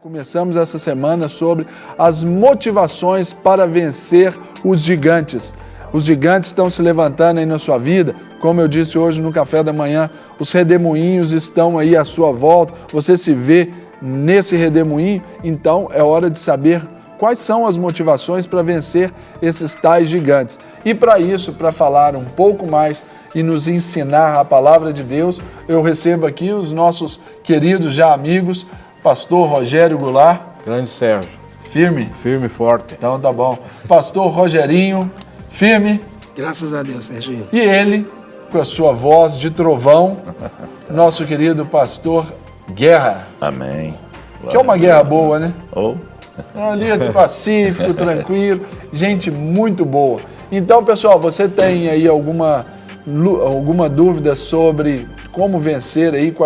Começamos essa semana sobre as motivações para vencer os gigantes. Os gigantes estão se levantando aí na sua vida, como eu disse hoje no café da manhã, os redemoinhos estão aí à sua volta, você se vê nesse redemoinho, então é hora de saber quais são as motivações para vencer esses tais gigantes. E para isso, para falar um pouco mais e nos ensinar a palavra de Deus, eu recebo aqui os nossos queridos já amigos, Pastor Rogério Goulart. Grande Sérgio. Firme? Firme e forte. Então tá bom. Pastor Rogerinho, firme. Graças a Deus, Serginho. E ele, com a sua voz de trovão, nosso querido Pastor Guerra. Amém. Que é uma guerra boa, né? Oh. Ali é pacífico, tranquilo, gente muito boa. Então, pessoal, você tem aí alguma dúvida sobre como vencer aí,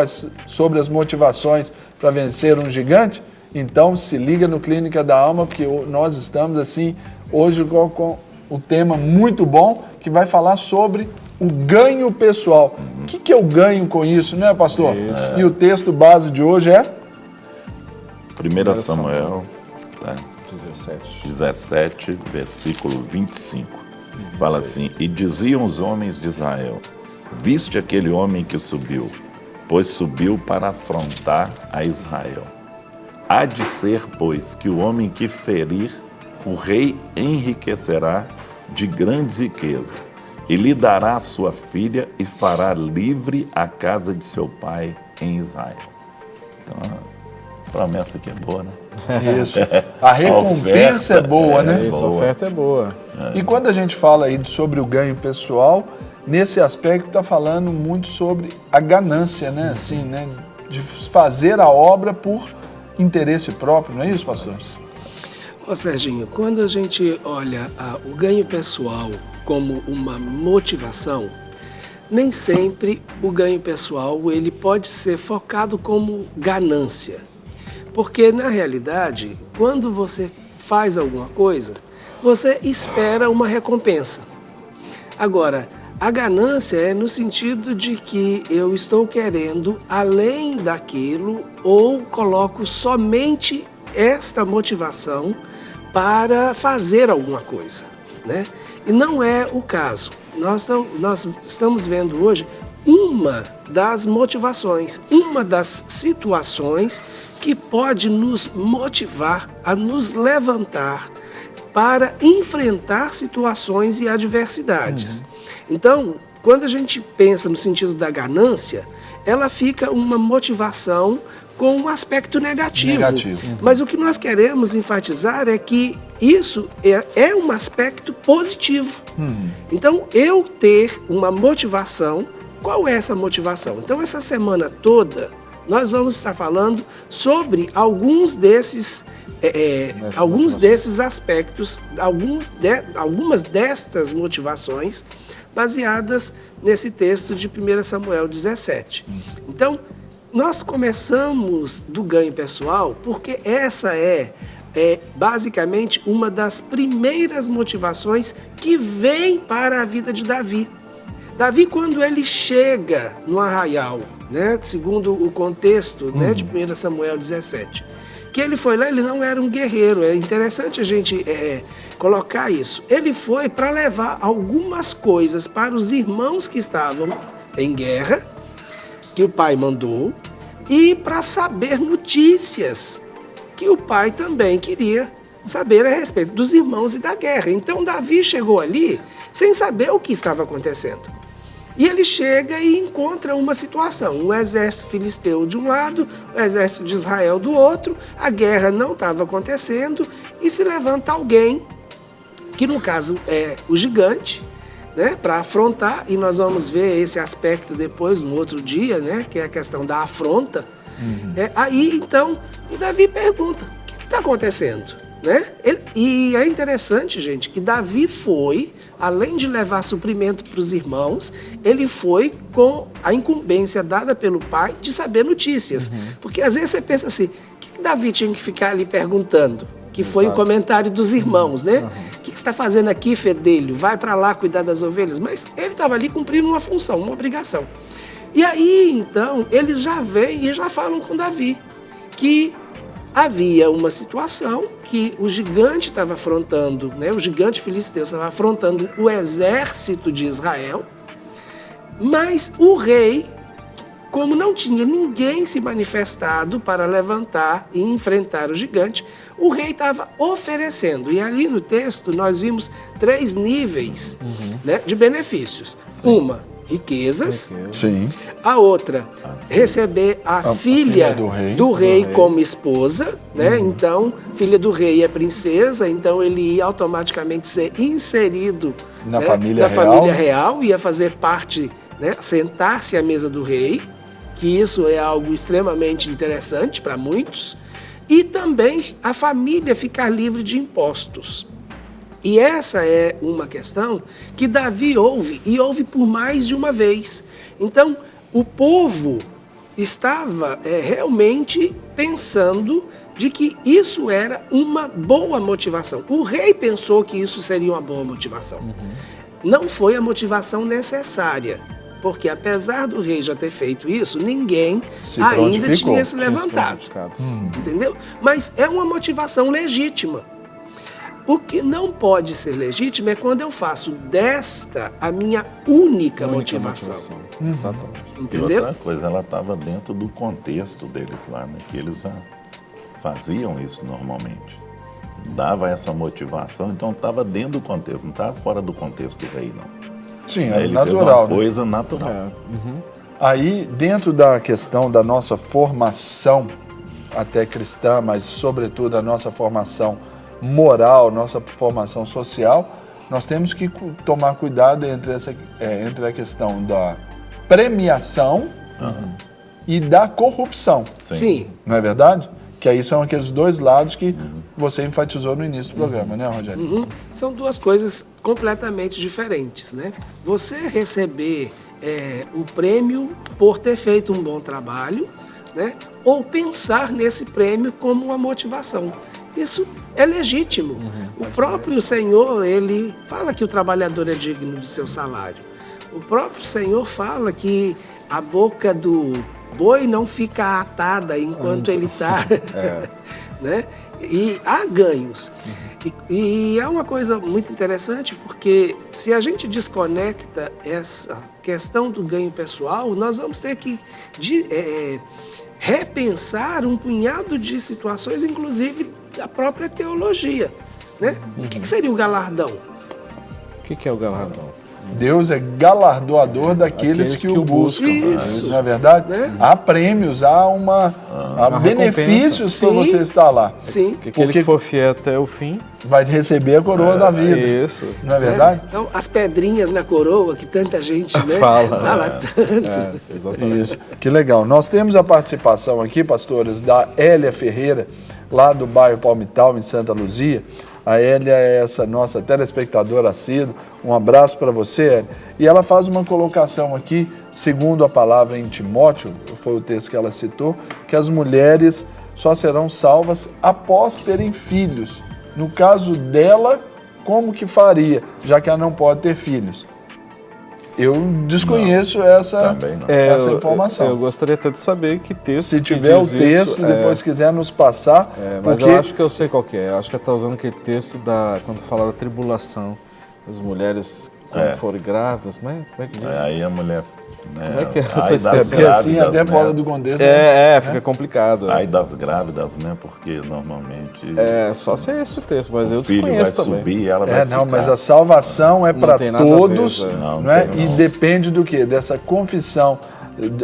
sobre as motivações para vencer um gigante? Então se liga no Clínica da Alma, porque nós estamos assim hoje com um tema muito bom que vai falar sobre o ganho pessoal. O que é o ganho com isso, né, pastor? Isso. E o texto base de hoje é? 1 Samuel 17, versículo 25. Fala assim: e diziam os homens de Israel: viste aquele homem que subiu, pois subiu para afrontar a Israel. Há de ser, pois, que o homem que ferir, o rei enriquecerá de grandes riquezas, e lhe dará a sua filha e fará livre a casa de seu pai em Israel. Então, a promessa aqui é boa, né? Isso. A recompensa é boa, né? Isso, a oferta é boa. E quando a gente fala aí sobre o ganho pessoal, nesse aspecto está falando muito sobre a ganância, né? Assim, né? De fazer a obra por interesse próprio, não é isso, pastores? Ô Serginho, quando a gente olha o ganho pessoal como uma motivação, nem sempre o ganho pessoal ele pode ser focado como ganância. Porque, na realidade, quando você faz alguma coisa, você espera uma recompensa. Agora, a ganância é no sentido de que eu estou querendo além daquilo ou coloco somente esta motivação para fazer alguma coisa, né? E não é o caso. Nós estamos vendo hoje uma das motivações, uma das situações que pode nos motivar a nos levantar para enfrentar situações e adversidades. Então, quando a gente pensa no sentido da ganância, ela fica uma motivação com um aspecto negativo. Mas o que nós queremos enfatizar é que isso é um aspecto positivo. Então, eu ter uma motivação, qual é essa motivação? Então, essa semana toda, nós vamos estar falando sobre alguns desses aspectos, algumas destas motivações baseadas nesse texto de 1 Samuel 17. Então, nós começamos do ganho pessoal porque essa é basicamente uma das primeiras motivações que vem para a vida de Davi. Davi, quando ele chega no arraial, né, segundo o contexto, né, de 1 Samuel 17, que ele foi lá, ele não era um guerreiro. É interessante a gente colocar isso. Ele foi para levar algumas coisas para os irmãos que estavam em guerra, que o pai mandou, e para saber notícias que o pai também queria saber a respeito dos irmãos e da guerra. Então Davi chegou ali sem saber o que estava acontecendo. E ele chega e encontra uma situação, um exército filisteu de um lado, o exército de Israel do outro, a guerra não estava acontecendo e se levanta alguém, que no caso é o gigante, né, para afrontar, e nós vamos ver esse aspecto depois, no outro dia, né, que é a questão da afronta. Aí então, e Davi pergunta, o que está acontecendo? Né? E é interessante, gente, que Davi foi, além de levar suprimento para os irmãos, ele foi com a incumbência dada pelo pai de saber notícias. Porque às vezes você pensa assim, o que Davi tinha que ficar ali perguntando? Que foi o comentário dos irmãos, né? O que você está fazendo aqui, fedelho? Vai para lá cuidar das ovelhas. Mas ele estava ali cumprindo uma função, uma obrigação. E aí, então, eles já vêm e já falam com Davi que havia uma situação que o gigante estava afrontando, né, o gigante filisteu estava afrontando o exército de Israel, mas o rei, como não tinha ninguém se manifestado para levantar e enfrentar o gigante, o rei estava oferecendo. E ali no texto nós vimos 3 níveis, né, de benefícios. Sim. Uma, riquezas. Sim. A outra, receber a filha do rei como esposa, né? Então, filha do rei é princesa, então ele ia automaticamente ser inserido Na né, família na real. família real, ia fazer parte, né, sentar-se à mesa do rei, que isso é algo extremamente interessante para muitos, e também a família ficar livre de impostos. E essa é uma questão que Davi ouve, e ouve por mais de uma vez. Então, o povo estava realmente pensando de que isso era uma boa motivação. O rei pensou que isso seria uma boa motivação. Não foi a motivação necessária, porque apesar do rei já ter feito isso, ninguém ainda tinha se levantado. Entendeu? Mas é uma motivação legítima. O que não pode ser legítimo é quando eu faço desta a minha única motivação. Exatamente. E Entendeu? outra coisa, ela estava dentro do contexto deles lá, né? Que eles já faziam isso normalmente. Dava essa motivação, então estava dentro do contexto, não estava fora do contexto do rei, não. Sim, Aí é ele fez natural. uma Né? coisa natural. Aí, dentro da questão da nossa formação, até cristã, mas sobretudo a nossa formação moral, nossa formação social, nós temos que tomar cuidado entre a questão da premiação e da corrupção. Sim. Não é verdade? Que aí são aqueles 2 lados que você enfatizou no início do programa, né, Rogério? São 2 coisas completamente diferentes, né? Você receber o prêmio por ter feito um bom trabalho, né? Ou pensar nesse prêmio como uma motivação. Isso é legítimo. O próprio Senhor, ele fala que o trabalhador é digno do seu salário. O próprio Senhor fala que a boca do boi não fica atada enquanto ele está, né? E há ganhos. E é uma coisa muito interessante, porque se a gente desconecta essa questão do ganho pessoal, nós vamos ter que repensar um punhado de situações, inclusive da própria teologia, né? O que seria o galardão? O que é o galardão? Deus é galardoador daqueles que o buscam. Isso. Não é verdade? Né? Há prêmios, há há benefícios para Sim. você estar lá. Sim. Que aquele que for fiel até o fim, Vai receber a coroa da vida. isso. Não é verdade? Então, as pedrinhas na coroa, que tanta gente, né, Fala, tanto. Exatamente. Isso. Que legal. Nós temos a participação aqui, pastores, da Hélia Ferreira, lá do bairro Palmital, em Santa Luzia. A Hélia é essa nossa telespectadora assídua. Um abraço para você, Hélia. E ela faz uma colocação aqui, segundo a palavra em Timóteo, foi o texto que ela citou, que as mulheres só serão salvas após terem filhos. No caso dela, como que faria, já que ela não pode ter filhos? Eu desconheço essa informação. Eu gostaria até de saber que texto. Se que tiver o diz texto, isso, depois quiser nos passar. Mas porque eu acho que eu sei qual que é. Eu acho que ela está usando aquele texto quando fala da tribulação. As mulheres, quando forem grávidas, como é que diz? Aí a mulher... Né, Como é que é? Eu tô ai das esquecendo. porque assim, grávidas, até né? fora do contexto. né? Fica complicado. Ai das grávidas, né? Porque normalmente Só se é esse o texto, mas eu o filho vai desconheço também. subir e ela vai Não, ficar. mas a salvação é para tem nada a ver, todos, velho. não é? Não tem, E não. depende do quê? Dessa confissão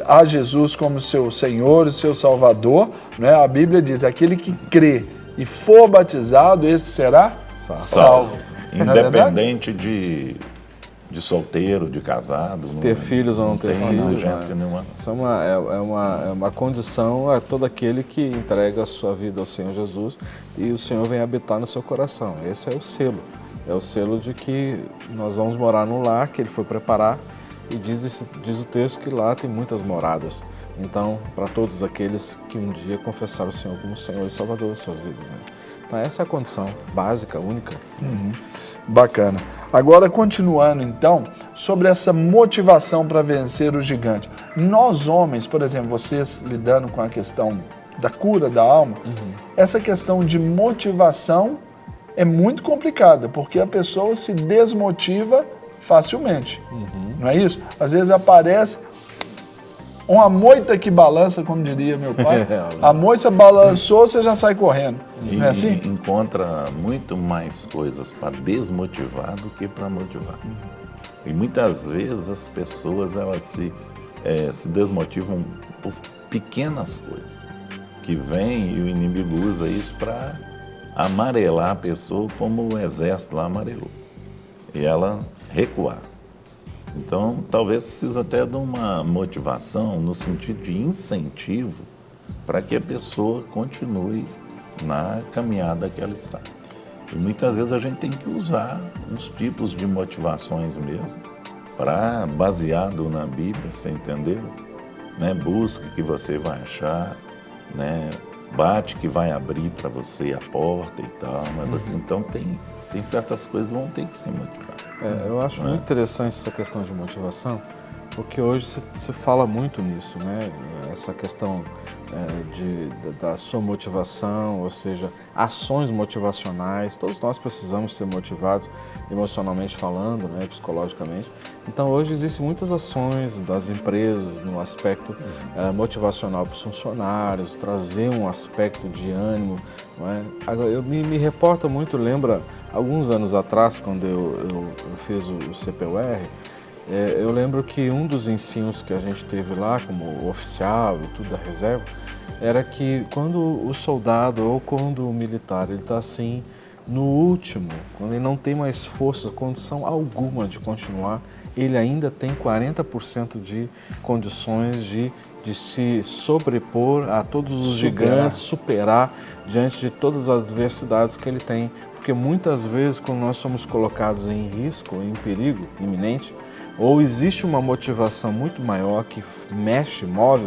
a Jesus como seu Senhor e seu Salvador, né? A Bíblia diz, aquele que crê e for batizado, esse será salvo. Não é verdade? Independente de solteiro, de casado. Se ter filhos ou não ter tem filhos, exigência nenhuma. Isso é uma condição a todo aquele que entrega a sua vida ao Senhor Jesus e o Senhor vem habitar no seu coração. Esse é o selo. É o selo de que nós vamos morar num lar que Ele foi preparar e diz o texto que lá tem muitas moradas. Então, para todos aqueles que um dia confessaram o Senhor como Senhor e Salvador das suas vidas. Né? Então, essa é a condição básica, única. Bacana. Agora, continuando então, sobre essa motivação para vencer o gigante. Nós homens, por exemplo, vocês lidando com a questão da cura da alma, essa questão de motivação é muito complicada, porque a pessoa se desmotiva facilmente, não é isso? Às vezes aparece uma moita que balança, como diria meu pai, a moita balançou, você já sai correndo, não é assim? Encontra muito mais coisas para desmotivar do que para motivar. E muitas vezes as pessoas elas se desmotivam por pequenas coisas, que vem e o inimigo usa isso para amarelar a pessoa como o exército lá amarelou, e ela recuar. Então, talvez precise até de uma motivação no sentido de incentivo para que a pessoa continue na caminhada que ela está. E muitas vezes a gente tem que usar uns tipos de motivações mesmo, baseado na Bíblia, você entendeu? Né? Busque que você vai achar, né? Bate que vai abrir para você a porta e tal. Mas assim, então tem certas coisas que vão ter que ser motivadas. Eu acho muito interessante essa questão de motivação, porque hoje se fala muito nisso, né? Essa questão da sua motivação, ou seja, ações motivacionais. Todos nós precisamos ser motivados emocionalmente falando, né? Psicologicamente. Então hoje existem muitas ações das empresas no aspecto motivacional para os funcionários, trazer um aspecto de ânimo. Não é? Agora, eu me reporta muito, lembra alguns anos atrás, quando eu fiz o CPUR, eu lembro que um dos ensinos que a gente teve lá, como oficial e tudo da reserva, era que quando o soldado ou quando o militar ele está assim, no último, quando ele não tem mais força, condição alguma de continuar, ele ainda tem 40% de condições de se sobrepor a todos os gigantes, superar diante de todas as adversidades que ele tem. Porque muitas vezes, quando nós somos colocados em risco, em perigo iminente, ou existe uma motivação muito maior que move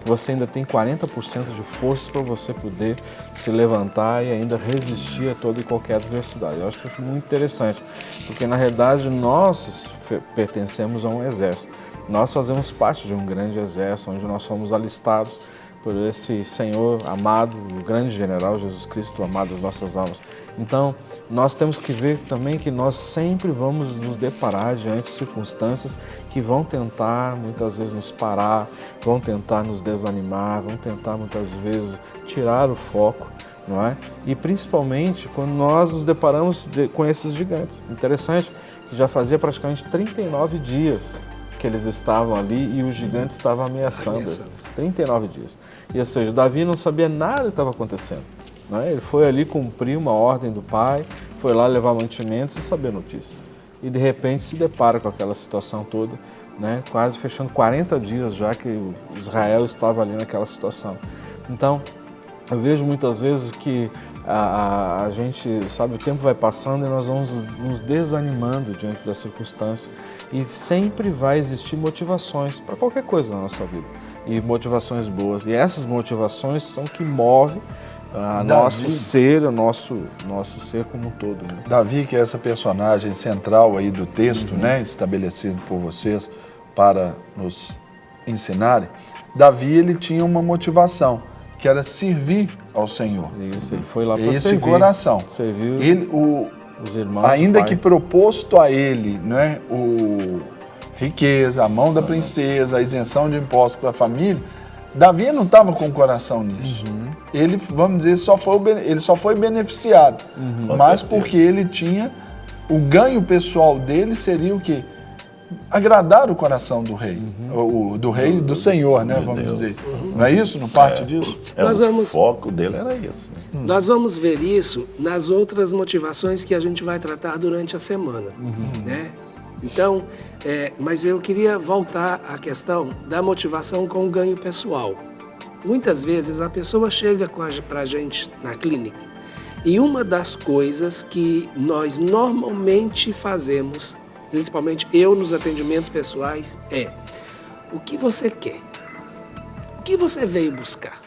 você ainda tem 40% de força para você poder se levantar e ainda resistir a toda e qualquer adversidade. Eu acho isso muito interessante, porque na realidade nós pertencemos a um exército. Nós fazemos parte de um grande exército, onde nós somos alistados por esse Senhor amado, o grande general Jesus Cristo, amado das nossas almas. Então, nós temos que ver também que nós sempre vamos nos deparar diante de circunstâncias que vão tentar, muitas vezes, nos parar, vão tentar nos desanimar, vão tentar, muitas vezes, tirar o foco, não é? E, principalmente, quando nós nos deparamos com esses gigantes. Interessante que já fazia praticamente 39 dias que eles estavam ali e o gigante estava ameaçando eles. 39 dias. E, ou seja, Davi não sabia nada que estava acontecendo. Né? Ele foi ali cumprir uma ordem do pai, foi lá levar mantimentos e saber notícias. E de repente se depara com aquela situação toda, né? Quase fechando 40 dias já que Israel estava ali naquela situação. Então, eu vejo muitas vezes que a gente, sabe, o tempo vai passando e nós vamos nos desanimando diante das circunstâncias. E sempre vai existir motivações para qualquer coisa na nossa vida. E motivações boas. E essas motivações são que movem nosso ser, o nosso ser como um todo. Né? Davi, que é essa personagem central aí do texto, né, estabelecido por vocês para nos ensinarem, Davi ele tinha uma motivação, que era servir ao Senhor. Isso, ele foi lá para esse servir. Coração. Serviu os irmãos. Ainda que proposto a ele, né, riqueza, a mão da princesa, a isenção de impostos para a família, Davi não estava com o coração nisso. Ele, vamos dizer, ele só foi beneficiado. Mas porque ele tinha, o ganho pessoal dele seria o quê? Agradar o coração do rei. Do rei e do Senhor, né? Vamos dizer. Não é isso? Não parte disso? O foco dele era esse. Né? Nós vamos ver isso nas outras motivações que a gente vai tratar durante a semana. Né? Então, mas eu queria voltar à questão da motivação com o ganho pessoal. Muitas vezes a pessoa chega para a gente na clínica e uma das coisas que nós normalmente fazemos, principalmente eu nos atendimentos pessoais, é: o que você quer? O que você veio buscar?